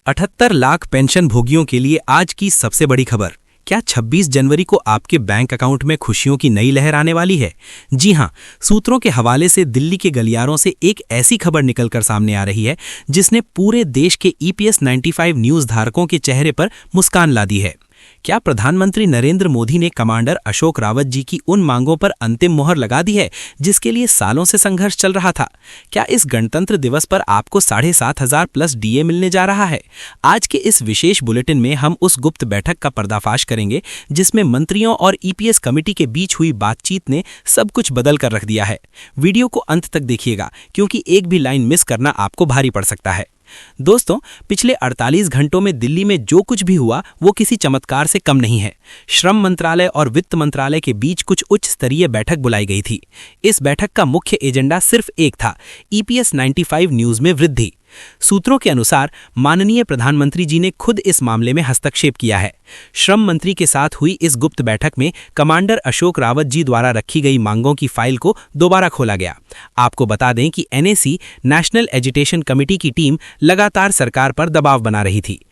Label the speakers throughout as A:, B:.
A: 78 lakh pension भोगियों के लिए आज की सबसे बड़ी खबर। क्या 26 जनवरी को आपके बैंक अकाउंट में खुशियों की नई लहर आने वाली है? जी हां, सूत्रों के हवाले से दिल्ली के गलियारों से एक ऐसी खबर निकलकर सामने आ रही है जिसने पूरे देश के EPS 95 न्यूज धारकों के चेहरे पर मुस्कान ला दी है। क्या प्रधानमंत्री नरेंद्र मोदी ने कमांडर अशोक रावत जी की उन मांगों पर अंतिम मुहर लगा दी है जिसके लिए सालों से संघर्ष चल रहा था? क्या इस गणतंत्र दिवस पर आपको 7,500 प्लस DA मिलने जा रहा है? आज के इस विशेष बुलेटिन में हम उस गुप्त बैठक का पर्दाफाश करेंगे जिसमें मंत्रियों और EPS कमेटी के बीच हुई बातचीत ने सब कुछ बदल कर रख दिया है। वीडियो को अंत तक देखिएगा क्योंकि एक भी लाइन मिस करना आपको भारी पड़ सकता है। दोस्तों, पिछले 48 घंटों में दिल्ली में जो कुछ भी हुआ वो किसी चमत्कार से कम नहीं है। श्रम मंत्रालय और वित्त मंत्रालय के बीच कुछ उच्च स्तरीय बैठक बुलाई गई थी। इस बैठक का मुख्य एजेंडा सिर्फ एक था, EPS 95 न्यूज में वृद्धि। सूत्रों के अनुसार माननीय प्रधानमंत्री जी ने खुद इस मामले में हस्तक्षेप किया है। श्रम मंत्री के साथ हुई इस गुप्त बैठक में कमांडर अशोक रावत जी द्वारा रखी गई मांगों की फाइल को दोबारा खोला गया। आपको बता दें कि NAC नेशनल एजुटेशन कमेटी की टीम लगातार सरकार पर दबाव बना रही थी।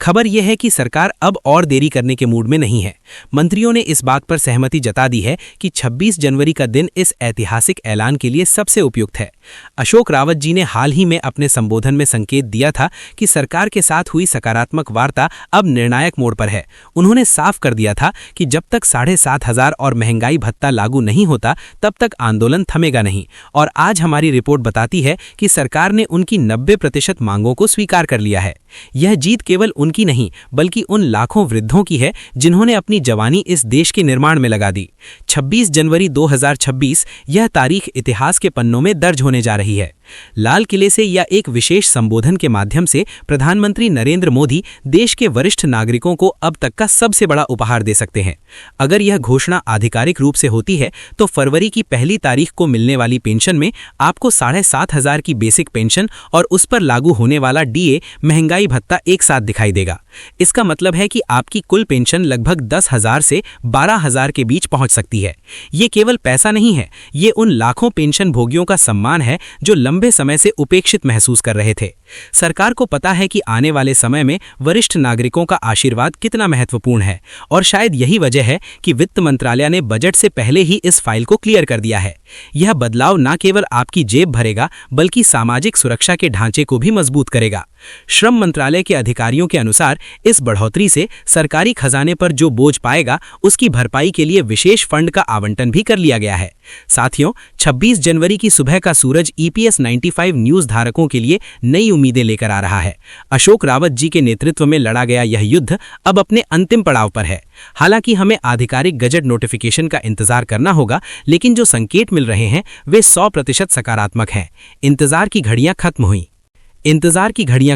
A: खबर यह है कि सरकार अब और देरी करने के मूड में नहीं है। मंत्रियों ने इस बात पर सहमति जता दी है कि 26 जनवरी का दिन इस ऐतिहासिक ऐलान के लिए सबसे उपयुक्त है। अशोक रावत जी ने हाल ही में अपने संबोधन में संकेत दिया था कि सरकार के साथ हुई सकारात्मक वार्ता अब निर्णायक मोड़ पर है। उन्होंने साफ कर दिया था कि जब तक 7,500 और महंगाई भत्ता लागू नहीं होता तब तक आंदोलन थमेगा नहीं। और आज हमारी रिपोर्ट बताती है कि सरकार ने उनकी 90% मांगों को स्वीकार कर लिया है। यह जीत केवल उनकी नहीं बल्कि उन लाखों वृद्धों की है जिन्होंने अपनी जवानी इस देश के निर्माण में लगा दी। 26 जनवरी 2026 यह तारीख इतिहास के पन्नों में दर्ज होने जा रही है। लाल किले से या एक विशेष संबोधन के माध्यम से प्रधानमंत्री नरेंद्र मोदी देश के वरिष्ठ नागरिकों को अब तक का सबसे बड़ा उपहार दे सकते हैं। अगर यह घोषणा आधिकारिक रूप से होती है तो फरवरी की पहली तारीख को मिलने वाली पेंशन में आपको 7,500 की बेसिक पेंशन और उस पर लागू होने वाला DA महंगाई भत्ता एक साथ दिखाई देगा। इसका मतलब है कि आपकी कुल पेंशन लगभग 10,000 से 12,000 के बीच पहुंच सकती है। ये केवल पैसा नहीं है, ये उन लाखों पेंशन भोगियों का सम्मान है जो लंबे समय से उपेक्षित महसूस कर रहे थे। सरकार को पता है कि आने वाले समय में वरिष्ठ नागरिकों का आशीर्वाद कितना महत्वपूर्ण है और शायद यही वजह है कि वित्त मंत्रालय ने बजट से पहले ही इस फाइल को क्लियर कर दिया है। यह बदलाव न केवल आपकी जेब भरेगा बल्कि सामाजिक सुरक्षा के ढांचे को भी मजबूत करेगा। श्रम मंत्रालय के अधिकारियों के अनुसार इस बढ़ोतरी से सरकारी खजाने पर जो बोझ पाएगा उसकी भरपाई के लिए विशेष फंड का आवंटन भी कर लिया गया है। साथियों, 26 जनवरी की सुबह का सूरज EPS 95 न्यूज धारकों के लिए नई उम्मीदें लेकर आ रहा है। अशोक रावत जी के नेतृत्व में लड़ा गया यह युद्ध अब अपने अंतिम पड़ाव पर है। हालांकि हमें आधिकारिक गजट नोटिफिकेशन का इंतजार करना होगा, लेकिन जो संकेत मिल रहे हैं वे 100% सकारात्मक हैं। इंतजार की घड़ियां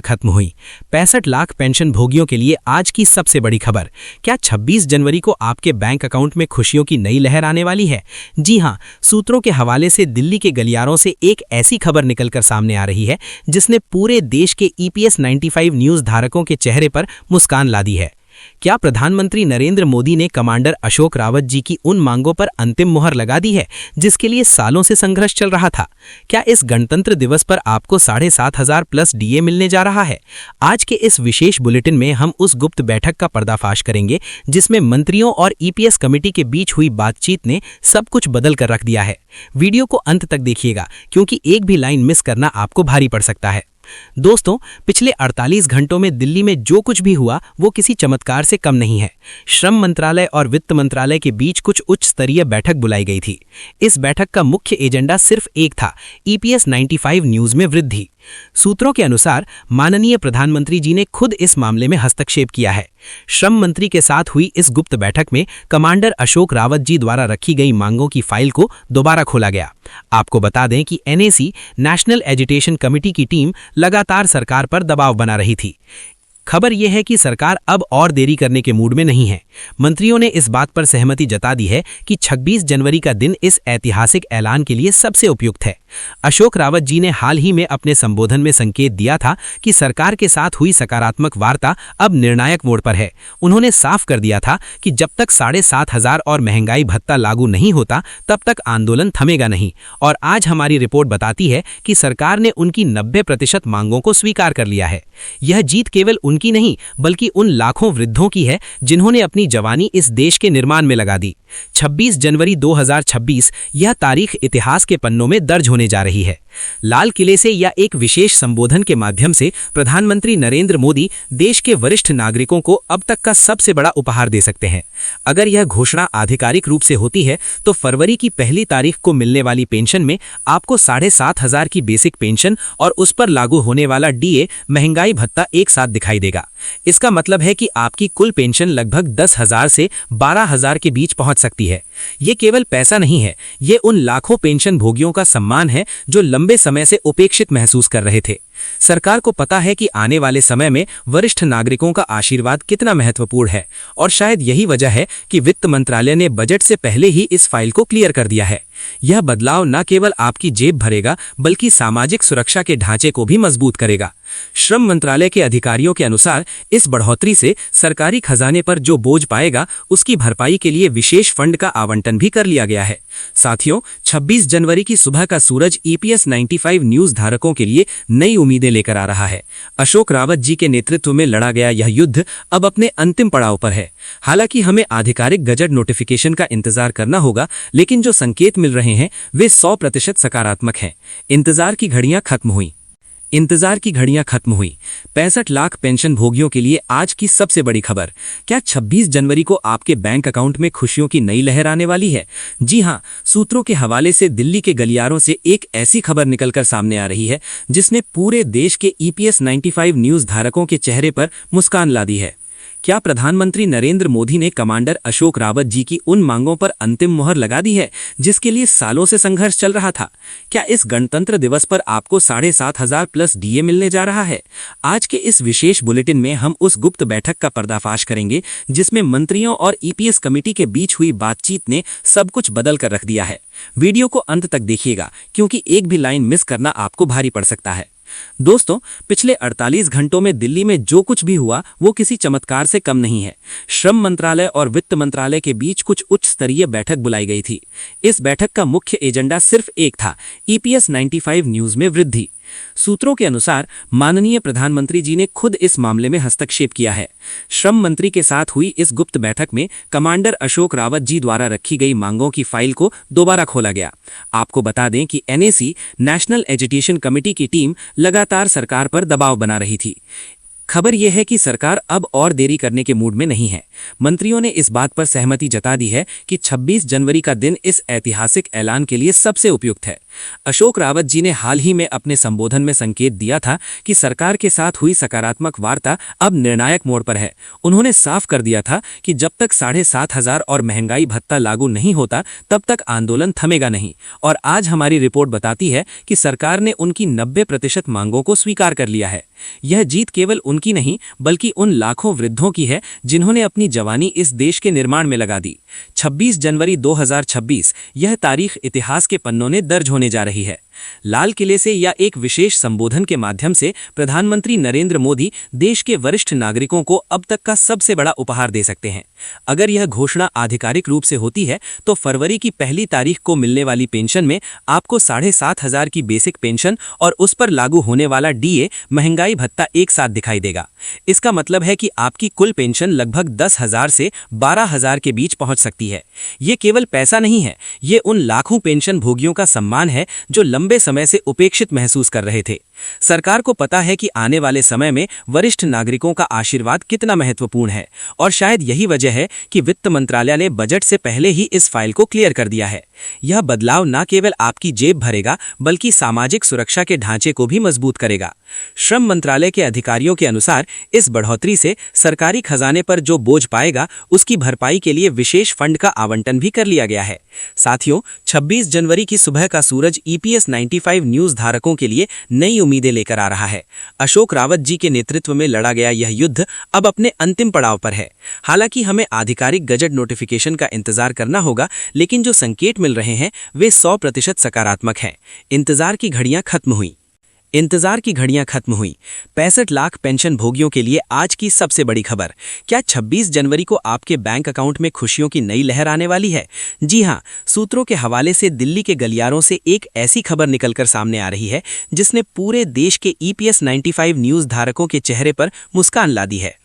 A: खत्म हुई। 65 लाख पेंशन भोगियों के लिए आज की सबसे बड़ी खबर। क्या 26 जनवरी को आपके बैंक अकाउंट में खुशियों की नई लहर आने वाली है? जी हां, सूत्रों के हवाले से दिल्ली के गलियारों से एक ऐसी खबर निकलकर सामने आ रही है जिसने पूरे देश के EPS 95 न्यूज धारकों के चेहरे पर मुस्कान ला दी है। क्या प्रधानमंत्री नरेंद्र मोदी ने कमांडर अशोक रावत जी की उन मांगों पर अंतिम मुहर लगा दी है जिसके लिए सालों से संघर्ष चल रहा था? क्या इस गणतंत्र दिवस पर आपको 7,500 प्लस DA मिलने जा रहा है? आज के इस विशेष बुलेटिन में हम उस गुप्त बैठक का पर्दाफाश करेंगे जिसमें मंत्रियों और EPS कमेटी के बीच हुई बातचीत ने सब कुछ बदल कर रख दिया है। वीडियो को अंत तक देखिएगा क्योंकि एक भी लाइन मिस करना आपको भारी पड़ सकता है। दोस्तों, पिछले 48 घंटों में दिल्ली में जो कुछ भी हुआ वो किसी चमत्कार से कम नहीं है। श्रम मंत्रालय और वित्त मंत्रालय के बीच कुछ उच्च स्तरीय बैठक बुलाई गई थी। इस बैठक का मुख्य एजेंडा सिर्फ एक था, EPS 95 न्यूज में वृद्धि। सूत्रों के अनुसार माननीय प्रधानमंत्री जी ने खुद इस मामले में हस्तक्षेप किया है। श्रम मंत्री के साथ हुई इस गुप्त बैठक में कमांडर अशोक रावत जी द्वारा रखी गई मांगों की फाइल को दोबारा खोला गया। आपको बता दें कि NAC नेशनल एजुटेशन कमेटी की टीम लगातार सरकार पर दबाव बना रही थी। खबर यह है कि सरकार अब और देरी करने के मूड में नहीं है। मंत्रियों ने इस बात पर सहमति जता दी है कि 26 जनवरी का दिन इस ऐतिहासिक ऐलान के लिए सबसे उपयुक्त है। अशोक रावत जी ने हाल ही में अपने संबोधन में संकेत दिया था कि सरकार के साथ हुई सकारात्मक वार्ता अब निर्णायक मोड़ पर है। उन्होंने साफ कर दिया था कि जब तक 7,500 और महंगाई भत्ता लागू नहीं होता तब तक आंदोलन थमेगा नहीं। और आज हमारी रिपोर्ट बताती है कि सरकार ने उनकी 90% मांगों को स्वीकार कर लिया है। यह जीत केवल उनकी नहीं बल्कि उन लाखों वृद्धों की है जिन्होंने अपनी जवानी इस देश के निर्माण में लगा दी। 26 जनवरी 2026 यह तारीख इतिहास के पन्नों में दर्ज होने जा रही है। लाल किले से या एक विशेष संबोधन के माध्यम से प्रधानमंत्री नरेंद्र मोदी देश के वरिष्ठ नागरिकों को अब तक का सबसे बड़ा उपहार दे सकते हैं। अगर यह घोषणा आधिकारिक रूप से होती है तो फरवरी की पहली तारीख को मिलने वाली पेंशन में आपको 7,500 की बेसिक पेंशन और उस पर लागू होने वाला डीए महंगाई भत्ता एक साथ दिखाई देगा। इसका मतलब है कि आपकी कुल पेंशन लगभग 10,000 से 12,000 के बीच पहुंच सकती है। ये केवल पैसा नहीं है, ये उन लाखों पेंशन भोगियों का सम्मान है जो लंबे समय से उपेक्षित महसूस कर रहे थे। सरकार को पता है कि आने वाले समय में वरिष्ठ नागरिकों का आशीर्वाद कितना महत्वपूर्ण है और शायद यही वजह है कि वित्त मंत्रालय ने बजट से पहले ही इस फाइल को क्लियर कर दिया है। यह बदलाव न केवल आपकी जेब भरेगा बल्कि सामाजिक सुरक्षा के ढांचे को भी मजबूत करेगा। श्रम मंत्रालय के अधिकारियों के अनुसार इस बढ़ोतरी से सरकारी खजाने पर जो बोझ पाएगा उसकी भरपाई के लिए विशेष फंड का आवंटन भी कर लिया गया है। साथियों, 26 जनवरी की सुबह का सूरज EPS 95 न्यूज धारकों के लिए नई उम्मीदें लेकर आ रहा है। अशोक रावत जी के नेतृत्व में लड़ा गया यह युद्ध अब अपने अंतिम पड़ाव पर है। हालांकि हमें आधिकारिक गजट नोटिफिकेशन का इंतजार करना होगा, लेकिन जो संकेत मिल रहे हैं वे 100% सकारात्मक हैं। इंतजार की घड़ियां खत्म हुई। 65 लाख पेंशन भोगियों के लिए आज की सबसे बड़ी खबर। क्या 26 जनवरी को आपके बैंक अकाउंट में खुशियों की नई लहर आने वाली है? जी हां, सूत्रों के हवाले से दिल्ली के गलियारों से एक ऐसी खबर निकलकर सामने आ रही है जिसने पूरे देश के EPS 95 न्यूज धारकों के चेहरे पर मुस्कान ला दी है। क्या प्रधानमंत्री नरेंद्र मोदी ने कमांडर अशोक रावत जी की उन मांगों पर अंतिम मुहर लगा दी है जिसके लिए सालों से संघर्ष चल रहा था? क्या इस गणतंत्र दिवस पर आपको 7,500 प्लस डीए मिलने जा रहा है? आज के इस विशेष बुलेटिन में हम उस गुप्त बैठक का पर्दाफाश करेंगे जिसमें मंत्रियों और EPS कमेटी के बीच हुई बातचीत ने सब कुछ बदल कर रख दिया है। वीडियो को अंत तक देखिएगा क्योंकि एक भी लाइन मिस करना आपको भारी पड़ सकता है। दोस्तों, पिछले 48 घंटों में दिल्ली में जो कुछ भी हुआ वो किसी चमत्कार से कम नहीं है। श्रम मंत्रालय और वित्त मंत्रालय के बीच कुछ उच्च स्तरीय बैठक बुलाई गई थी। इस बैठक का मुख्य एजेंडा सिर्फ एक था, EPS 95 न्यूज में वृद्धि। सूत्रों के अनुसार माननीय प्रधानमंत्री जी ने खुद इस मामले में हस्तक्षेप किया है। श्रम मंत्री के साथ हुई इस गुप्त बैठक में कमांडर अशोक रावत जी द्वारा रखी गई मांगों की फाइल को दोबारा खोला गया। आपको बता दें कि NAC नेशनल एजुकेशन कमेटी की टीम लगातार सरकार पर दबाव बना रही थी। खबर यह है कि सरकार अब और देरी करने के मूड में नहीं है। मंत्रियों ने इस बात पर सहमति जता दी है कि 26 जनवरी का दिन इस ऐतिहासिक ऐलान के लिए सबसे उपयुक्त है। अशोक रावत जी ने हाल ही में अपने संबोधन में संकेत दिया था कि सरकार के साथ हुई सकारात्मक वार्ता अब निर्णायक मोड़ पर है। उन्होंने साफ कर दिया था कि जब तक 7,500 और महंगाई भत्ता लागू नहीं होता तब तक आंदोलन थमेगा नहीं। और आज हमारी रिपोर्ट बताती है कि सरकार ने उनकी 90% मांगों को स्वीकार कर लिया है। यह जीत केवल उनकी नहीं बल्कि उन लाखों वृद्धों की है जिन्होंने अपनी जवानी इस देश के निर्माण में लगा दी। 26 जनवरी 2026 यह तारीख इतिहास के पन्नों में दर्ज होने जा रही है। लाल किले से या एक विशेष संबोधन के माध्यम से प्रधानमंत्री नरेंद्र मोदी देश के वरिष्ठ नागरिकों को अब तक का सबसे बड़ा उपहार दे सकते हैं। अगर यह घोषणा आधिकारिक रूप से होती है तो फरवरी की पहली तारीख को मिलने वाली पेंशन में आपको 7,500 की बेसिक पेंशन और उस पर लागू होने वाला डीए महंगाई भत्ता एक साथ दिखाई देगा। इसका मतलब है कि आपकी कुल पेंशन लगभग 10,000 से 12,000 के बीच पहुंच सकती है। ये केवल पैसा नहीं है, ये उन लाखों पेंशन भोगियों का सम्मान है जो लंबे समय से उपेक्षित महसूस कर रहे थे। सरकार को पता है कि आने वाले समय में वरिष्ठ नागरिकों का आशीर्वाद कितना महत्वपूर्ण है और शायद यही वजह है कि वित्त मंत्रालय ने बजट से पहले ही इस फाइल को क्लियर कर दिया है। यह बदलाव न केवल आपकी जेब भरेगा बल्कि सामाजिक सुरक्षा के ढांचे को भी मजबूत करेगा। श्रम मंत्रालय के अधिकारियों के अनुसार इस बढ़ोतरी से सरकारी खजाने पर जो बोझ पाएगा उसकी भरपाई के लिए विशेष फंड का आवंटन भी कर लिया गया है। साथियों, 26 जनवरी की सुबह का सूरज EPS 95 न्यूज धारकों के लिए नई उम्मीदें लेकर आ रहा है। अशोक रावत जी के नेतृत्व में लड़ा गया यह युद्ध अब अपने अंतिम पड़ाव पर है। हालांकि हमें आधिकारिक गजट नोटिफिकेशन का इंतजार करना होगा, लेकिन जो संकेत मिल रहे हैं वे 100% सकारात्मक हैं। इंतजार की घड़ियां खत्म हुई। 65 लाख पेंशन भोगियों के लिए आज की सबसे बड़ी खबर। क्या 26 जनवरी को आपके बैंक अकाउंट में खुशियों की नई लहर आने वाली है? जी हां, सूत्रों के हवाले से दिल्ली के गलियारों से एक ऐसी खबर निकलकर सामने आ रही है जिसने पूरे देश के EPS 95 न्यूज धारकों के चेहरे पर मुस्कान ला दी है।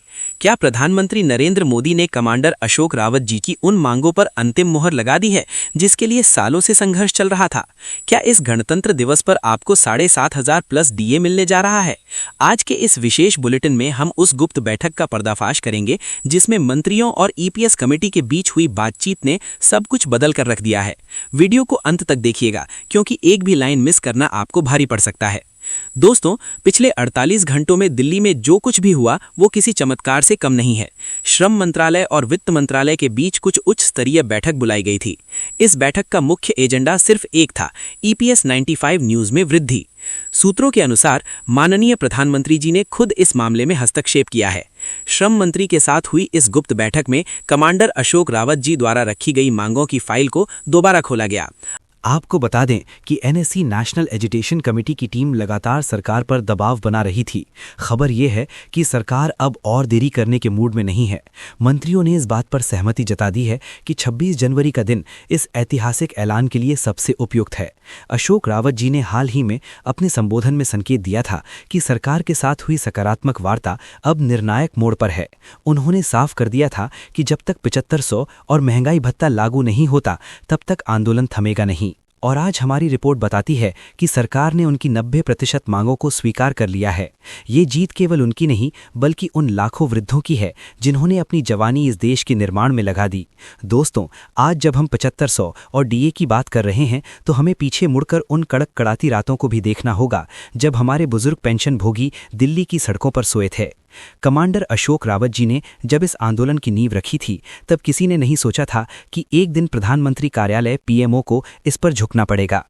A: क्या प्रधानमंत्री नरेंद्र मोदी ने कमांडर अशोक रावत जी की उन मांगों पर अंतिम मुहर लगा दी है जिसके लिए सालों से संघर्ष चल रहा था? क्या इस गणतंत्र दिवस पर आपको 7,500 प्लस DA मिलने जा रहा है? आज के इस विशेष बुलेटिन में हम उस गुप्त बैठक का पर्दाफाश करेंगे जिसमें मंत्रियों और EPS कमेटी के बीच हुई बातचीत ने सब कुछ बदल कर रख दिया है। वीडियो को अंत तक देखिएगा, क्योंकि एक भी लाइन मिस करना आपको भारी पड़ सकता है। दोस्तों, पिछले 48 घंटों में दिल्ली में जो कुछ भी हुआ वो किसी चमत्कार से कम नहीं है। श्रम मंत्रालय और वित्त मंत्रालय के बीच कुछ उच्च स्तरीय बैठक बुलाई गई थी। इस बैठक का मुख्य एजेंडा सिर्फ एक था, EPS 95 न्यूज में वृद्धि। सूत्रों के अनुसार माननीय प्रधानमंत्री जी ने खुद इस मामले में हस्तक्षेप किया है। श्रम मंत्री के साथ हुई इस गुप्त बैठक में कमांडर अशोक रावत जी द्वारा रखी गई मांगों की फाइल को दोबारा खोला गया।
B: आपको बता दें कि NSE नेशनल एजुकेशन कमेटी की टीम लगातार सरकार पर दबाव बना रही थी। खबर यह है कि सरकार अब और देरी करने के मूड में नहीं है। मंत्रियों ने इस बात पर सहमति जता दी है कि 26 जनवरी का दिन इस ऐतिहासिक ऐलान के लिए सबसे उपयुक्त है। अशोक रावत जी ने हाल ही में अपने संबोधन में संकेत दिया था कि सरकार के साथ हुई सकारात्मक वार्ता अब निर्णायक मोड़ पर है। उन्होंने साफ कर दिया था कि जब तक 7500 और महंगाई भत्ता लागू नहीं होता तब तक आंदोलन थमेगा नहीं। और आज हमारी रिपोर्ट बताती है कि सरकार ने उनकी 90% मांगों को स्वीकार कर लिया है। ये जीत केवल उनकी नहीं बल्कि उन लाखों वृद्धों की है जिन्होंने अपनी जवानी इस देश के निर्माण में लगा दी। दोस्तों, आज जब हम 7500 और DA की बात कर रहे हैं तो हमें पीछे मुड़कर उन कड़क कड़ाती रातों को भी देखना होगा जब हमारे बुजुर्ग पेंशन भोगी दिल्ली की सड़कों पर सोए थे। कमांडर अशोक रावत जी ने जब इस आंदोलन की नींव रखी थी तब किसी ने नहीं सोचा था कि एक दिन प्रधानमंत्री कार्यालय PMO को इस पर झुकना पड़ेगा।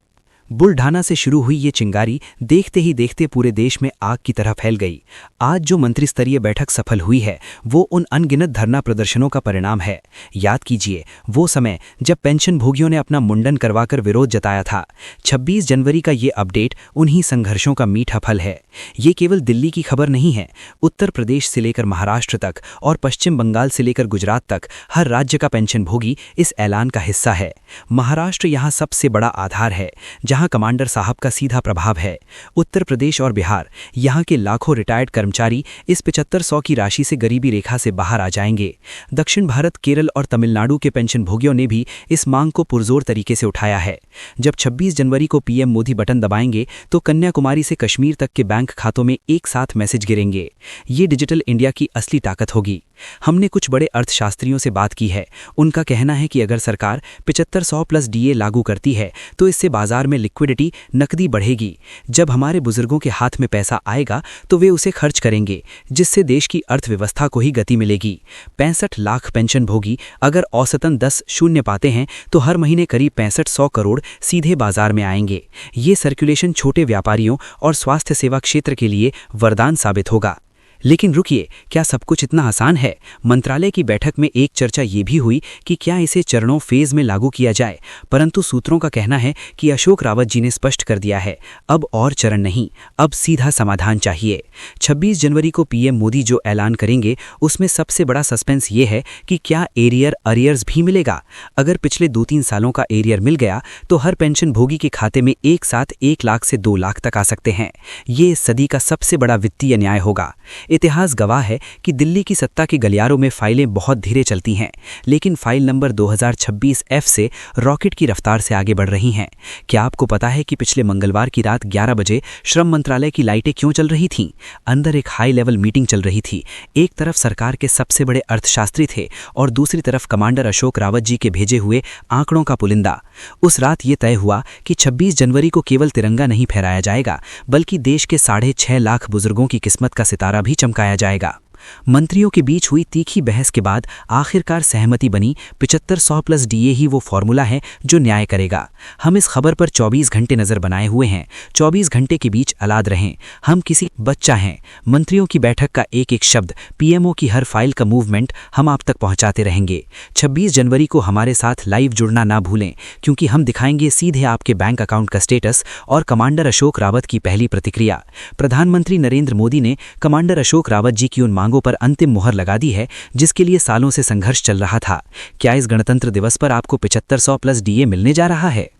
B: बुलढाना से शुरू हुई ये चिंगारी देखते ही देखते पूरे देश में आग की तरह फैल गई। आज जो मंत्री स्तरीय बैठक सफल हुई है वो उन अनगिनत धरना प्रदर्शनों का परिणाम है। याद कीजिए वो समय जब पेंशन भोगियों ने अपना मुंडन करवाकर विरोध जताया था। 26 जनवरी का ये अपडेट उन्हीं संघर्षों का मीठा फल है। ये केवल दिल्ली की खबर नहीं है। उत्तर प्रदेश से लेकर महाराष्ट्र तक और पश्चिम बंगाल से लेकर गुजरात तक हर राज्य का पेंशन भोगी इस ऐलान का हिस्सा है। महाराष्ट्र यहाँ सबसे बड़ा आधार है जहां कमांडर साहब का सीधा प्रभाव है। उत्तर प्रदेश और बिहार, यहाँ के लाखों रिटायर्ड कर्मचारी इस 7500 की राशि से गरीबी रेखा से बाहर आ जाएंगे। दक्षिण भारत, केरल और तमिलनाडु के पेंशन भोगियों ने भी इस मांग को पुरजोर तरीके से उठाया है। जब 26 जनवरी को PM मोदी बटन दबाएंगे तो कन्याकुमारी से कश्मीर तक के बैंक खातों में एक साथ मैसेज गिरेंगे। ये डिजिटल इंडिया की असली ताकत होगी। हमने कुछ बड़े अर्थशास्त्रियों से बात की है। उनका कहना है कि अगर सरकार 7500 प्लस DA लागू करती है तो इससे बाजार में लिक्विडिटी, नकदी बढ़ेगी। जब हमारे बुजुर्गों के हाथ में पैसा आएगा तो वे उसे खर्च करेंगे, जिससे देश की अर्थव्यवस्था को ही गति मिलेगी। 65 लाख पेंशन भोगी अगर औसतन 10 शून्य पाते हैं तो हर महीने करीब 6500 करोड़ सीधे बाजार में आएंगे। ये सर्कुलेशन छोटे व्यापारियों और स्वास्थ्य सेवा क्षेत्र के लिए वरदान साबित होगा। लेकिन रुकिए, क्या सब कुछ इतना आसान है? मंत्रालय की बैठक में एक चर्चा ये भी हुई कि क्या इसे चरणों फेज में लागू किया जाए, परंतु सूत्रों का कहना है कि अशोक रावत जी ने स्पष्ट कर दिया है, अब और चरण नहीं, अब सीधा समाधान चाहिए। 26 जनवरी को PM मोदी जो ऐलान करेंगे उसमें सबसे बड़ा सस्पेंस ये है कि क्या अरियर्स भी मिलेगा। अगर पिछले 2-3 सालों का एरियर मिल गया तो हर पेंशन भोगी के खाते में एक साथ 1 लाख से 2 लाख तक आ सकते हैं। ये इस सदी का सबसे बड़ा वित्तीय न्याय होगा। इतिहास गवाह है कि दिल्ली की सत्ता के गलियारों में फाइलें बहुत धीरे चलती हैं, लेकिन फाइल नंबर 2026F से रॉकेट की रफ्तार से आगे बढ़ रही हैं। क्या आपको पता है कि पिछले मंगलवार की रात 11 बजे श्रम मंत्रालय की लाइटें क्यों चल रही थीं? अंदर एक हाई लेवल मीटिंग चल रही थी। एक तरफ सरकार के सबसे बड़े अर्थशास्त्री थे और दूसरी तरफ कमांडर अशोक रावत जी के भेजे हुए आंकड़ों का पुलिंदा। उस रात ये तय हुआ कि 26 जनवरी को केवल तिरंगा नहीं फहराया जाएगा, बल्कि देश के 6.5 लाख बुजुर्गों की किस्मत का सितारा भी चमकाया जाएगा। मंत्रियों के बीच हुई तीखी बहस के बाद आखिरकार सहमति बनी। 7500 प्लस डीए ही वो फॉर्मूला है जो न्याय करेगा। हम इस खबर पर 24 घंटे नजर बनाए हुए हैं। 24 घंटे के बीच अलाद रहें। हम किसी बच्चा हैं। मंत्रियों की बैठक का एक एक शब्द, पीएमओ की हर फाइल का मूवमेंट हम आप तक पहुंचाते रहेंगे। 26 जनवरी को हमारे साथ लाइव जुड़ना ना भूलें, क्योंकि हम दिखाएंगे सीधे आपके बैंक अकाउंट का स्टेटस और कमांडर अशोक रावत की पहली प्रतिक्रिया। प्रधानमंत्री नरेंद्र मोदी ने कमांडर अशोक रावत जी की उन मांगों पर अंतिम मुहर लगा दी है जिसके लिए सालों से संघर्ष चल रहा था। क्या इस गणतंत्र दिवस पर आपको 7500 प्लस डीए मिलने जा रहा है?